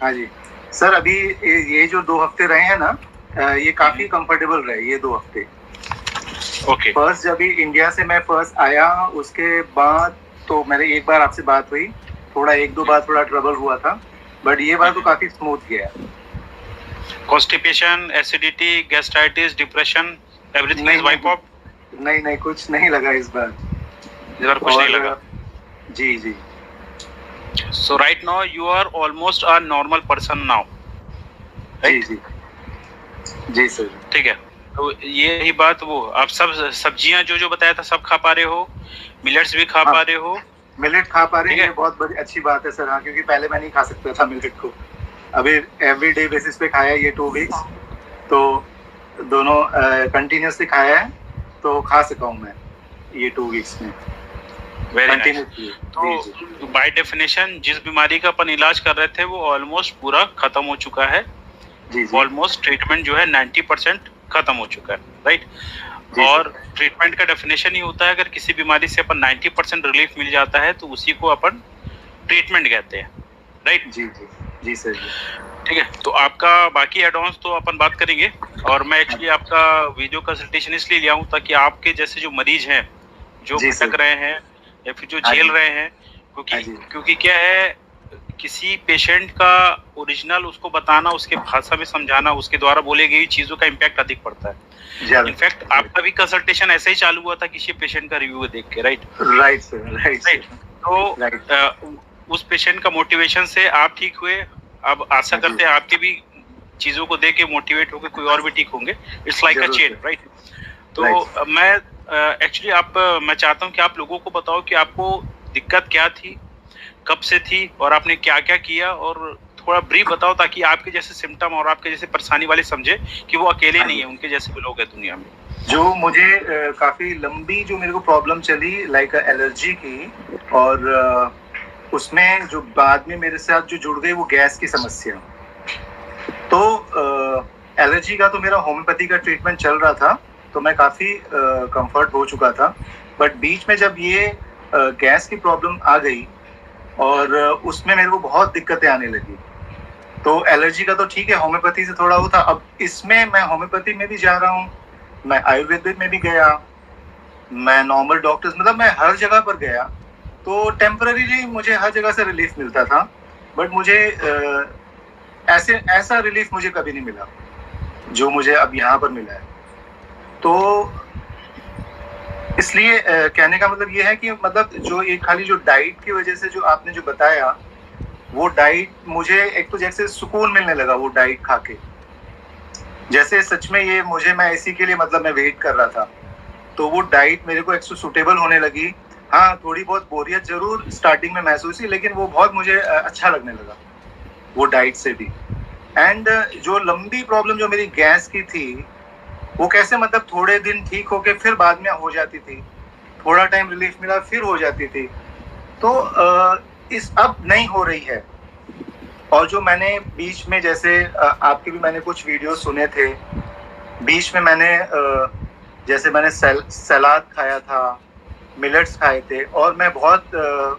हाँ जी सर, अभी ये जो 2 हफ्ते रहे हैं ना, ये काफी कंफर्टेबल रहे ये 2 हफ्ते। ओके। फर्स्ट जब भी इंडिया से मैं फर्स्ट आया, उसके बाद तो मेरे एक बार आपसे बात हुई, थोड़ा 1-2 बार थोड़ा ट्रबल हुआ था, बट ये बार तो काफी स्मूथ गया। Constipation, acidity, gastritis, depression, everything is wipe out? नहीं, कुछ नहीं लगा इस बार। कुछ नहीं लगा। जी जी। So right now you are almost a normal person now, right? Ji ji sir. ठीक है, तो ये ही बात, वो आप सब सब्जियां जो बताया था सब खा पा रहे हो, मिलेट्स भी खा पा रहे हो? मिलेट खा पा रहे हैं, ये बहुत बड़ी अच्छी बात है सर। हाँ, क्योंकि पहले मैं नहीं खा सकता था मिलेट को, अभी एवरीडे बेसिस पे खाया ये 2 वीक्स, तो दोनों कंटिन्यूसली खाया है, तो खा सका हूँ मैं ये 2 वीक्स में। Very nice. तो बाय डेफिनेशन जिस बीमारी का अपन इलाज कर रहे थे वो ऑलमोस्ट पूरा खत्म हो चुका है। ऑलमोस्ट ट्रीटमेंट जो है 90% खत्म हो चुका है, राइट? और ट्रीटमेंट का डेफिनेशन ही होता है, अगर किसी बीमारी से अपन 90% रिलीफ मिल जाता है तो उसी को अपन ट्रीटमेंट कहते हैं, राइट? जी सर। ठीक है, तो आपका बाकी एडवांस तो अपन बात करेंगे, और मैं एक्चुअली आपका वीडियो कंसल्टेशन इसलिए लिया हूँ ताकि आपके जैसे जो मरीज हैं, जो भटक रहे हैं या फिर जो झेल रहे हैं, क्योंकि क्या है, किसी पेशेंट का ओरिजिनल उसको बताना, उसके भाषा में समझाना, उसके द्वारा बोले गई चीजों का इम्पैक्ट अधिक पड़ता है। इनफैक्ट आपका भी कंसल्टेशन ऐसे ही चालू हुआ था किसी पेशेंट का रिव्यू देख के, राइट? तो उस पेशेंट का मोटिवेशन से आप ठीक हुए। अब आशा करते हैं आपके भी चीजों को देख के मोटिवेट होकर कोई और भी ठीक होंगे। It's like a chain, right? तो मैं एक्चुअली मैं चाहता हूँ कि आप लोगों को बताओ कि आपको दिक्कत क्या थी, कब से थी, और आपने क्या क्या किया, और थोड़ा ब्रीफ बताओ ताकि आपके जैसे सिम्टम और आपके जैसे परेशानी वाले समझे कि वो अकेले नहीं है, उनके जैसे भी लोग हैं दुनिया में। जो मुझे काफी लंबी जो मेरे को प्रॉब्लम चली, लाइक एलर्जी की, और उसमें जो बाद में मेरे साथ जो जुड़ गई वो गैस की समस्या। तो एलर्जी का तो मेरा होम्योपैथी का ट्रीटमेंट चल रहा था, तो मैं काफ़ी कंफर्ट हो चुका था, बट बीच में जब ये गैस की प्रॉब्लम आ गई और उसमें मेरे को बहुत दिक्कतें आने लगी। तो एलर्जी का तो ठीक है, होम्योपैथी से थोड़ा वो था, अब इसमें मैं होम्योपैथी में भी जा रहा हूँ, मैं आयुर्वेदिक में भी गया, मैं नॉर्मल डॉक्टर्स, मतलब मैं हर जगह पर गया, तो टेम्पररीली मुझे हर जगह से रिलीफ मिलता था, बट मुझे ऐसा रिलीफ मुझे कभी नहीं मिला जो मुझे अब यहाँ पर मिला है। तो इसलिए कहने का मतलब ये है कि मतलब जो ये खाली जो डाइट की वजह से जो आपने जो बताया, वो डाइट मुझे एक तो जैसे सुकून मिलने लगा वो डाइट खा के, जैसे सच में ये मुझे, मैं इसी के लिए मतलब मैं वेट कर रहा था, तो वो डाइट मेरे को एक सूटेबल होने लगी। हाँ, थोड़ी बहुत बोरियत जरूर स्टार्टिंग में महसूस हुई, लेकिन वो बहुत मुझे अच्छा लगने लगा वो डाइट से भी। एंड जो लंबी प्रॉब्लम जो मेरी गैस की थी, वो कैसे मतलब थोड़े दिन ठीक होके फिर बाद में हो जाती थी, थोड़ा टाइम रिलीफ मिला फिर हो जाती थी, तो इस अब नहीं हो रही है। और जो मैंने बीच में जैसे आपके भी मैंने कुछ वीडियो सुने थे, बीच में मैंने जैसे मैंने सलाद खाया था, मिलेट्स खाए थे, और मैं बहुत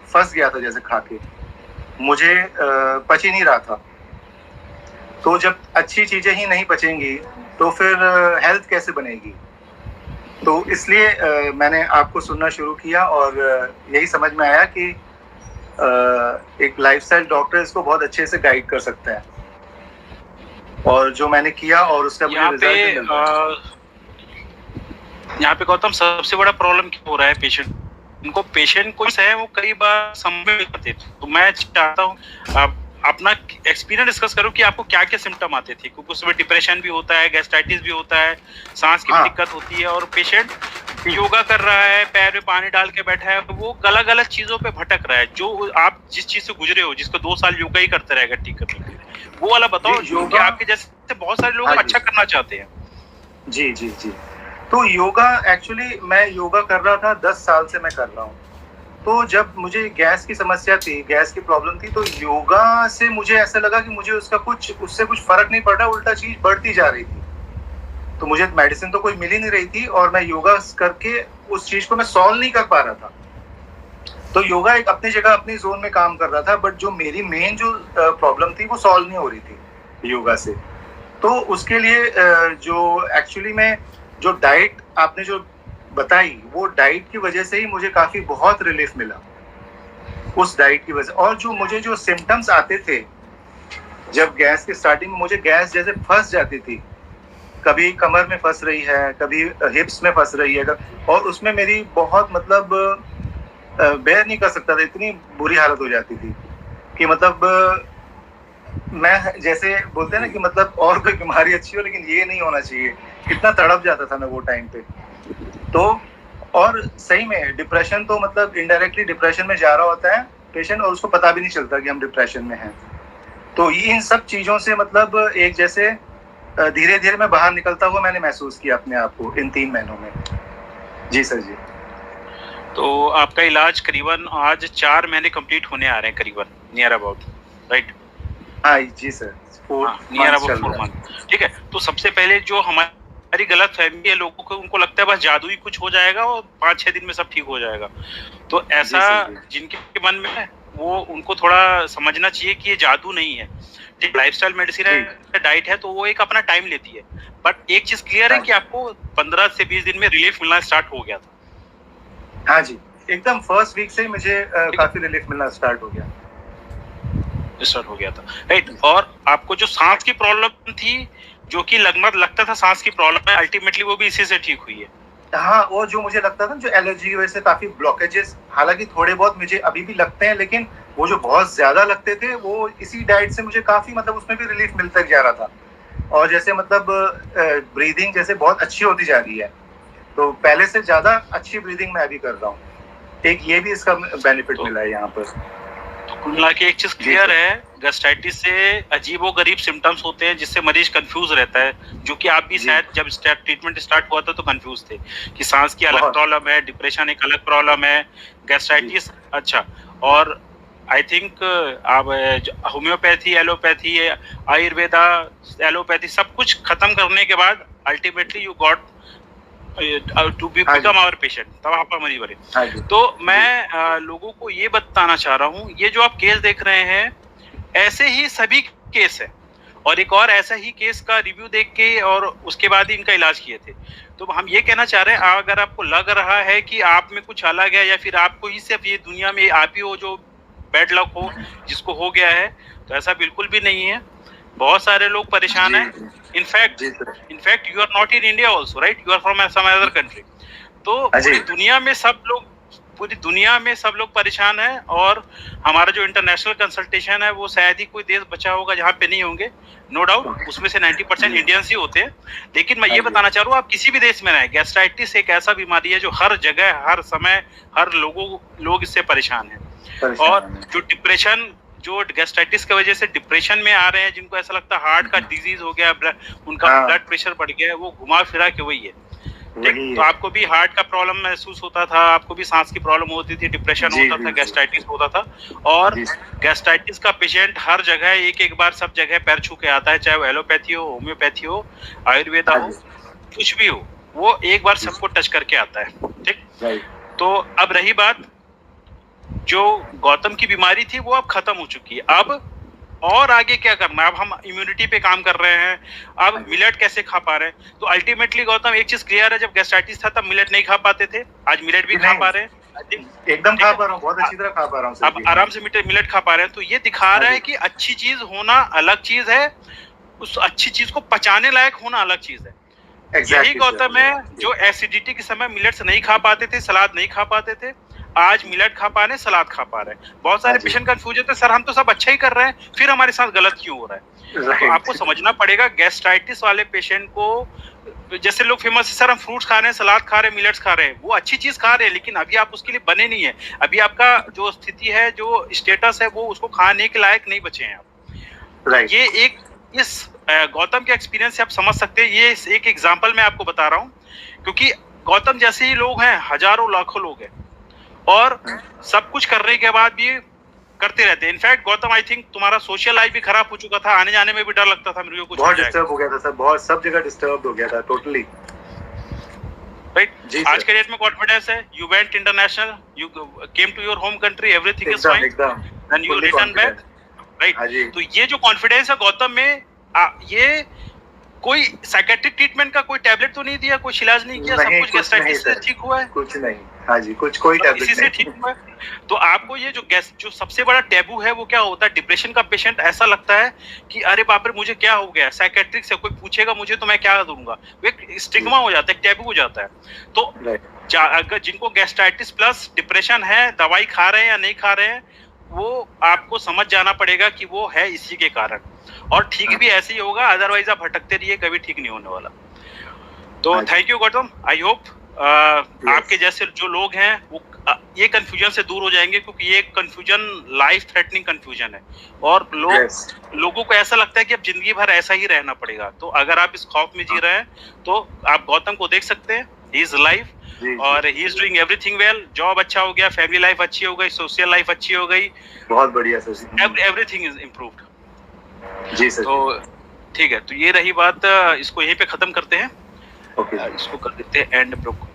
फंस गया था जैसे खा के, मुझे पच ही नहीं रहा था। तो जब अच्छी चीजें ही नहीं पचेंगी तो फिर हेल्थ कैसे बनेगी? तो इसलिए मैंने आपको सुनना शुरू किया, और यही समझ में आया कि एक लाइफस्टाइल डॉक्टर इसको बहुत अच्छे से गाइड कर सकता है, और जो मैंने किया और उसका मुझे रिजल्ट मिला। यहाँ पे गौतम सबसे बड़ा प्रॉब्लम क्या हो रहा है पेशेंट को है, वो कई बार समझ में आते। तो मैं चाहता हूँ आप अपना एक्सपीरियंस डिस्कस करो कि आपको क्या क्या सिम्टम आते थे, क्योंकि उसमें डिप्रेशन भी होता है, गैस्ट्राइटिस भी होता है, सांस की भी दिक्कत होती है, और पेशेंट योगा कर रहा है, पैर में पानी डाल के बैठा है, वो अलग अलग चीजों पे भटक रहा है। जो आप जिस चीज से गुजरे हो, जिसको 2 साल योगा ही करते रहेगा ठीक करने के लिए, वो वाला बताओ, क्योंकि आपके जैसे बहुत सारे लोग अच्छा करना चाहते हैं। जी जी जी। तो योगा एक्चुअली मैं योगा कर रहा था, 10 साल से मैं कर रहा हूँ। तो जब मुझे गैस की समस्या थी, गैस की प्रॉब्लम थी, तो योगा से मुझे ऐसा लगा कि मुझे उससे कुछ फर्क नहीं पड़ रहा, उल्टा चीज बढ़ती जा रही थी। तो मुझे मेडिसिन तो कोई मिल ही नहीं रही थी, और मैं योगा करके उस चीज को मैं सॉल्व नहीं कर पा रहा था। तो योगा एक अपनी जगह अपनी जोन में काम कर रहा था, बट जो मेरी मेन जो प्रॉब्लम थी वो सॉल्व नहीं हो रही थी योगा से। तो उसके लिए जो एक्चुअली में जो डाइट आपने जो बताई, वो डाइट की वजह से ही मुझे काफी बहुत रिलीफ मिला उस डाइट की वजह। और जो मुझे जो सिम्टम्स आते थे जब गैस के स्टार्टिंग में, मुझे गैस जैसे फंस जाती थी, कभी कमर में फंस रही है, कभी हिप्स में फंस रही है, और उसमें मेरी बहुत मतलब बेयर नहीं कर सकता था, इतनी बुरी हालत हो जाती थी कि मतलब मैं जैसे बोलते हैं ना कि मतलब और कोई बीमारी अच्छी हो लेकिन ये नहीं होना चाहिए, कितना तड़प जाता था मैं वो टाइम पे। तो और सही में डिप्रेशन तो मतलब इनडायरेक्टली डिप्रेशन में जा रहा होता है पेशेंट और उसको पता भी नहीं चलता कि हम डिप्रेशन में हैं। तो इन सब चीजों से मतलब एक जैसे धीरे धीरे मैं बाहर निकलता हुआ मैंने महसूस किया अपने आप को इन 3 महीनों में। जी सर जी। तो आपका इलाज करीबन आज 4 महीने कंप्लीट होने आ रहे हैं करीबन, नियर अबाउट, राइट? हाँ जी सर, नियर अबाउट 4 मंथ। ठीक है, तो सबसे पहले जो हमारी गलत फहमी है लोगों को, उनको लगता है बस जादू ही कुछ हो जाएगा और 5-6 दिन में सब ठीक हो जाएगा। तो ऐसा जिनके मन में है वो उनको थोड़ा समझना चाहिए कि ये जादू नहीं है। लाइफस्टाइल मेडिसिन है, डाइट है, तो वो एक अपना टाइम लेती है। बट एक चीज क्लियर है कि आपको 15 से 20 दिन में रिलीफ मिलना स्टार्ट हो गया था। हाँ जी, एकदम फर्स्ट वीक से ही मुझे काफी रिलीफ मिलना स्टार्ट हो गया था, राइट? और आपको जो सांस की प्रॉब्लम थी, जो कि लगता था सांस की प्रॉब्लम है, अल्टीमेटली वो भी इसी से ठीक हुई है। हाँ, वो जो मुझे लगता था जो एलर्जी की वजह से काफी ब्लॉकेजेस, हालांकि थोड़े बहुत मुझे अभी भी लगते हैं, लेकिन वो जो बहुत ज्यादा लगते थे वो इसी डाइट से मुझे काफी मतलब उसमें भी रिलीफ मिलता जा रहा था। और जैसे मतलब ब्रीदिंग जैसे बहुत अच्छी होती जा रही है, तो पहले से ज्यादा अच्छी ब्रीदिंग मैं अभी कर रहा हूँ। एक ये भी इसका बेनिफिट मिला है यहाँ पर। तो कुल मिला के एक चीज क्लियर है, गैस्ट्राइटिस से अजीबोगरीब सिम्टम्स होते हैं जिससे मरीज कंफ्यूज रहता है, जो कि आप भी शायद जब ट्रीटमेंट स्टार्ट हुआ था तो कंफ्यूज थे कि सांस की अलग प्रॉब्लम है, डिप्रेशन एक अलग प्रॉब्लम है, गैस्ट्राइटिस। अच्छा, और आई थिंक आप होम्योपैथी, एलोपैथी, आयुर्वेदा, एलोपैथी सब कुछ खत्म करने के बाद ultimately you got to become our patient, तब आप मरीज बने। तो मैं लोगों को ये बताना चाह रहा हूँ, ये जो आप केस देख रहे हैं ऐसे ही सभी केस है, और एक और ऐसा ही केस का रिव्यू देख के और उसके बाद ही इनका इलाज किए थे। तो हम ये कहना चाह रहे हैं, अगर आपको लग रहा है कि आप में कुछ अलग है या फिर आपको ही सिर्फ ये दुनिया में आप ही हो जो बैड लक हो जिसको हो गया है, तो ऐसा बिल्कुल भी नहीं है। बहुत सारे लोग परेशान हैं। In fact you are not in India also, right? You are from some other country. तो पूरी दुनिया में सब लोग परेशान हैं, और हमारा जो इंटरनेशनल कंसल्टेशन है वो शायद ही कोई देश बचा होगा जहाँ पे नहीं होंगे, नो डाउट। उसमें से 90% इंडियंस ही होते हैं। लेकिन मैं ये बताना चाह रहा हूँ, आप किसी भी देश में रहें, गैस्ट्राइटिस एक ऐसा बीमारी है जो हर जगह, हर समय, हर लोग इससे परेशान हैं। और जो डिप्रेशन, जो गैस्ट्राइटिस की वजह से डिप्रेशन में आ रहे हैं, जिनको ऐसा लगता है हार्ट का डिजीज हो गया, उनका ब्लड प्रेशर बढ़ गया है, वो घुमा फिरा के वही है। तो आपको भी हार्ट का प्रॉब्लम महसूस होता था, आपको भी सांस की प्रॉब्लम होती थी, डिप्रेशन होता था, गैस्ट्राइटिस होता था। और गैस्ट्राइटिस का पेशेंट हर जगह एक बार सब जगह पैर छू के आता है, चाहे वो एलोपैथी हो, होम्योपैथी हो, आयुर्वेदा हो, कुछ भी हो, वो एक बार सबको टच करके आता है। ठीक, तो अब रही बात, जो गौतम की बीमारी थी वो अब खत्म हो चुकी है। अब और आगे क्या करना है? अब हम इम्यूनिटी पे काम कर रहे हैं। अब मिलेट कैसे खा पा रहे हैं? तो अल्टीमेटली गौतम एक चीज क्लियर है, जब गैस्ट्राइटिस था तब मिलेट नहीं खा पाते थे, आज मिलेट भी खा पा रहे हैं। एकदम खा पा रहा हूँ, बहुत अच्छी तरह खा पा रहा हूँ। अब आराम से मिलेट खा पा रहे हैं। तो ये दिखा रहा है कि अच्छी चीज होना अलग चीज है, उस अच्छी चीज को पचाने लायक होना अलग चीज है। यही गौतम है जो एसिडिटी के समय मिलेट्स नहीं खा पाते थे, सलाद नहीं खा पाते थे, आज मिलेट खा पा रहे, सलाद खा पा रहे हैं। बहुत सारे पेशेंट कंफ्यूज होते हैं, सर हम तो सब अच्छा ही कर रहे हैं, फिर हमारे साथ गलत क्यों हो रहा है? तो आपको समझना पड़ेगा, गैस्ट्राइटिस वाले पेशेंट को, जैसे लोग फेमस है, सर हम फ्रूट्स खा रहे हैं, सलाद खा रहे हैं, मिलेट्स खा रहे हैं, वो अच्छी चीज खा रहे हैं, लेकिन अभी आप उसके लिए बने नहीं है। अभी आपका जो स्थिति है, जो स्टेटस है, वो उसको खाने के लायक नहीं बचे हैं आप। ये एक इस गौतम के एक्सपीरियंस से आप समझ सकते हैं। ये एक एग्जाम्पल मैं आपको बता रहा हूँ, क्योंकि गौतम जैसे ही लोग हैं, हजारों लाखों लोग हैं, और सब कुछ करने के बाद भी करते रहते हैं। इनफैक्ट गौतम, आई थिंक तुम्हारा सोशल लाइफ भी खराब हो चुका था, आने जाने में भी डर लगता था मेरे को कुछ बहुत डिस्टर्ब हो गया था सर, बहुत सब जगह डिस्टर्ब हो गया था टोटली। राइट? आज के डेट में कॉन्फिडेंस है, you went international, you came to your home country, everything is fine and you return back, right? तो ये जो कॉन्फिडेंस है गौतम में, ये कोई साइकेट्रिक ट्रीटमेंट का कोई टैबलेट तो नहीं दिया, कोई इलाज नहीं किया, सब कुछ गैस्ट्राइटिस से ठीक हुआ है? कुछ नहीं, हाँ जी, कोई टैबलेट इसी से ठीक हुआ है। तो आपको ये जो सबसे बड़ा टैबू है वो क्या होता है, डिप्रेशन का पेशेंट ऐसा लगता है कि अरे बाप रे मुझे क्या हो गया, साइकेट्रिक से कोई पूछेगा मुझे तो मैं क्या दूंगा, वो एक स्टिग्मा हो जाता है, एक टैबू हो जाता है। तो अगर जिनको गैस्ट्राइटिस प्लस डिप्रेशन है, दवाई खा रहे हैं या नहीं खा रहे हैं, वो आपको समझ जाना पड़ेगा कि वो है इसी के कारण, और ठीक भी ऐसे ही होगा, अदरवाइज आप भटकते रहिए, कभी ठीक नहीं होने वाला। तो thank you Gautam, I hope आपके जैसे जो लोग हैं वो ये कंफ्यूजन से दूर हो जाएंगे, क्योंकि ये कंफ्यूजन लाइफ थ्रेटनिंग कंफ्यूजन है, और लोगों को ऐसा लगता है कि अब जिंदगी भर ऐसा ही रहना पड़ेगा। तो अगर आप इस खौफ में जी रहे हैं तो आप गौतम को देख सकते हैं, ही इज लाइफ और he is doing everything well, job अच्छा हो गया, फैमिली लाइफ अच्छी हो गई, सोशल लाइफ अच्छी हो गई, बहुत बढ़िया सर, एवरीथिंग इज इम्प्रूव्ड। जी सर। तो ठीक है, तो ये रही बात, इसको यहीं पे खत्म करते हैं, ओके, इसको कर देते हैं एंड ब्लॉक।